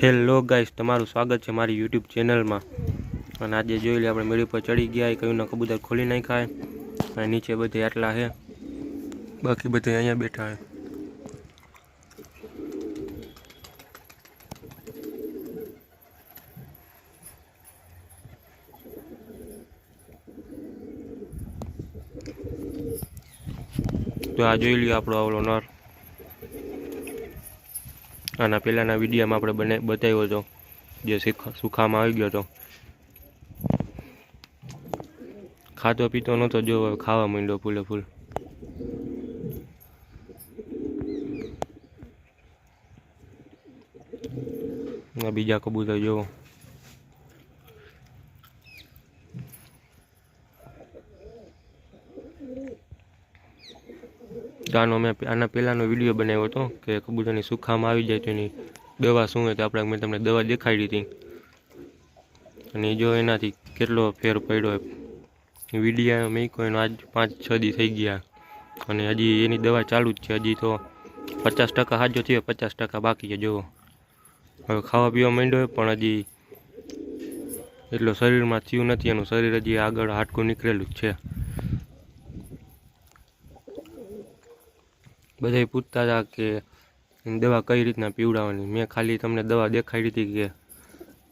Hello guys, તમારું સ્વાગત છે મારી યુટ્યુબ ચેનલમાં। અને આજે જોઈ લે આપણે મેળી પર ચડી ગયા, કયુંના કબૂતર ખોલી નાખ્યા અને નીચે બધે આટલા છે, બાકી બધે અહીંયા બેઠા છે। તો આ જોઈ લ્યો આપણો આવલો નર। આના પહેલાંના વિડીયોમાં આપણે બતાવ્યો હતો જે સુખામાં આવી ગયો હતો, ખાતો પીતો નહોતો, જો હવે ખાવા માંડ્યો ફૂલે ફૂલ। બીજા કબૂતર જોવો, મેં આના પહેલાંનો વિડીયો બનાવ્યો હતો કે કબૂતરની સુખામાં આવી જાય તો એની દવા શું હોય, તો મેં તમને દવા દેખાડી હતી અને જો એનાથી કેટલો ફેર પડ્યો। વિડીયો મેં એનો આજ 5-6 દી થઈ ગયા અને હજી એની દવા ચાલુ જ છે। હજી તો 50% હાજો થયો, 50% બાકી છે। જુઓ હવે ખાવા પીવા માંડ્યો પણ હજી એટલો શરીરમાં થયું નથી, એનું શરીર હજી આગળ હાડકું નીકળેલું જ છે। બધા પૂછતા હતા કે દવા કઈ રીતના પીવડાવવાની, મેં ખાલી તમને દવા દેખાડી હતી કે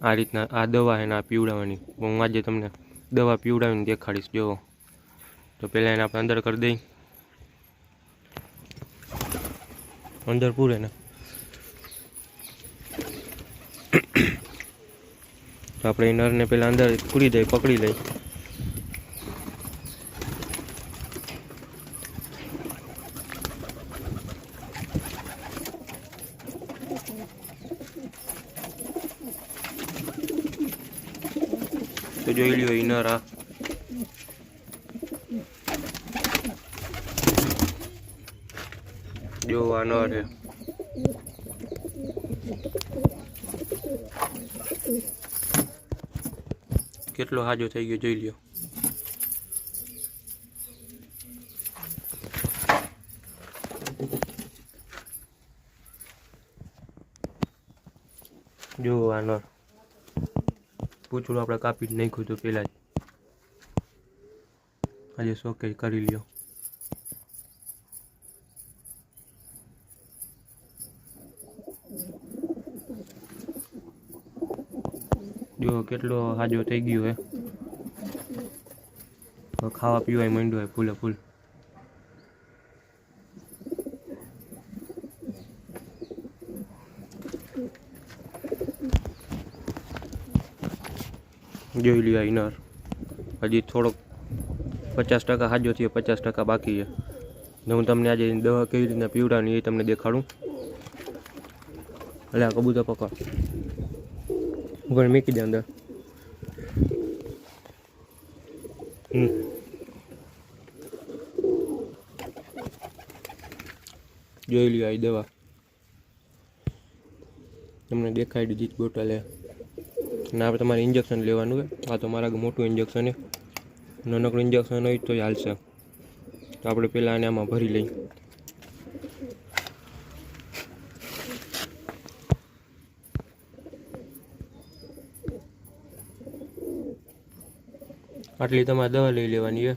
આ રીતના આ દવા છે ને આ પીવડાવવાની। હું આજે તમને દવા પીવડાવીને દેખાડીશ। જુઓ તો પહેલાં એને આપણે અંદર કરી દઈ, અંદર પૂરે ને તો આપણે એ નરને પહેલાં અંદર પૂરી દઈ, પકડી લઈ। તો જોઈ લ્યો એ નર, આ જો આ નર છે। કેટલો હાજો થઈ ગયો જોઈ લ્યો। જો આ નર પૂછડું આપણે કાપી જ નાખ્યું હતું પહેલાં જ, આજે શોકે કરી લ્યો। જો કેટલો હાજો થઈ ગયો હે, ખાવા પીવાય માંડ્યો હોય ફૂલે ફૂલ। જોઈ લ્યો ઇનર, હજી થોડોક 50% હાજો થયો, 50% બાકી છે। ને હું તમને આજે દવા કેવી રીતના પીવડાવવાની એ તમને દેખાડું। એટલે આ કબૂતર પકડ, ઉપર મૂકી દે અંદર। જોઈ લ્યો આ દવા તમને દેખાડી દીધી બોટલ હે, અને આપણે તમારે ઇન્જેક્શન લેવાનું છે। આ તો મારા મોટું ઇન્જેક્શન છે, નાનકડું ઇન્જેક્શન હોય તો હાલશે। તો આપણે પહેલાં આને આમાં ભરી લઈ। આટલી તમારે દવા લઈ લેવાની છે,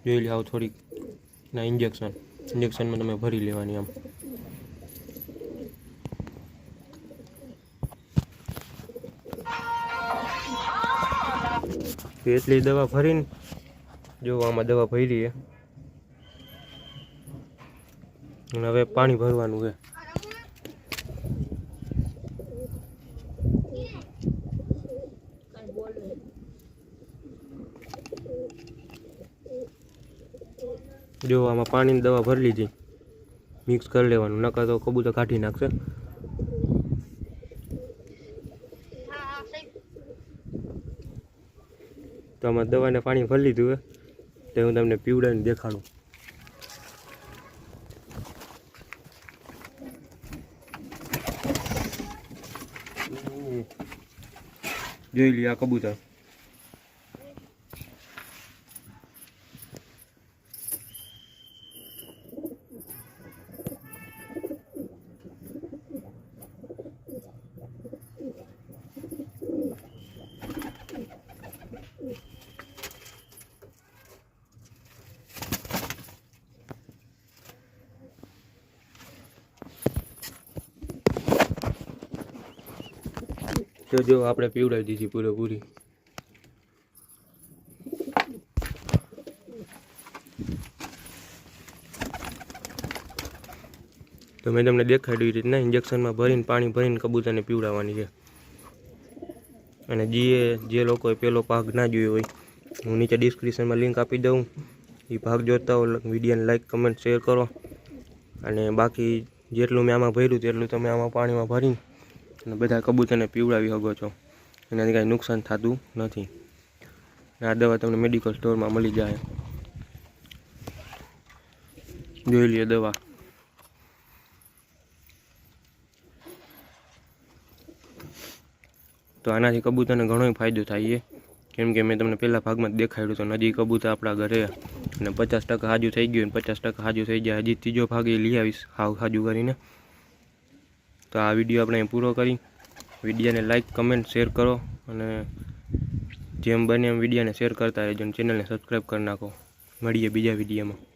જોઈ લે આવું થોડીક ના ઇન્જેક્શનમાં તમે ભરી લેવાની આમ। એટલી દવા ભરીને જો આમાં દવા ભરી છે, અને હવે પાણી ભરવાનું છે। જો આમાં પાણીની દવા ભરી લીધી, મિક્સ કરી લેવાનું, નકર તો કબૂતર કાઢી નાખશે। તો આમાં દવાને પાણી ભરી લીધું હોય તો હું તમને પીવડાવીને દેખાડું। જોઈ લે આ કબૂતર, તો જો આપણે પીવડાવી દીધી પૂરેપૂરી. તો મેં તમને દેખાડ્યું રીતના ઇન્જેક્શનમાં ભરીને પાણી ભરીને કબૂતરને પીવડાવવાની છે. અને જે લોકોએ પહેલો ભાગ ના જોયો હોય, હું નીચે ડિસ્ક્રિપ્શનમાં લિંક આપી દઉં. એ ભાગ જોતા હો વિડીયોને લાઈક કમેન્ટ શેર કરો. અને બાકી જેટલું મેં આમાં ભર્યું તેટલું તમે આમાં પાણીમાં ભરી અને બધા કબૂતરને પીવડાવી શકો છો. એનાથી કાંઈ નુકસાન થતું નથી. આ દવા તમને મેડિકલ સ્ટોરમાં મળી જાય. જોઈ લ્યો દવા. તો આનાથી કબૂતરને ઘણો ફાયદો થાય છે. કેમ કે મેં તમને પહેલા ભાગમાં જ દેખાડ્યું તો નજી કબૂતર આપણા ઘરે અને 50% હાજુ થઈ ગયું, 50% હાજુ થઈ જાય. હજી ત્રીજો ભાગ એ લઈ આવીશ હાજુ કરીને. તો આ વિડીયો આપણે પૂરો કરી. વિડીયોને લાઈક કમેન્ટ શેર કરો અને જેમ બને એમ વિડીયોને શેર કરતા રહેજો અને ચેનલને સબસ્ક્રાઈબ કરી નાખો. મળીએ બીજા વિડીયોમાં.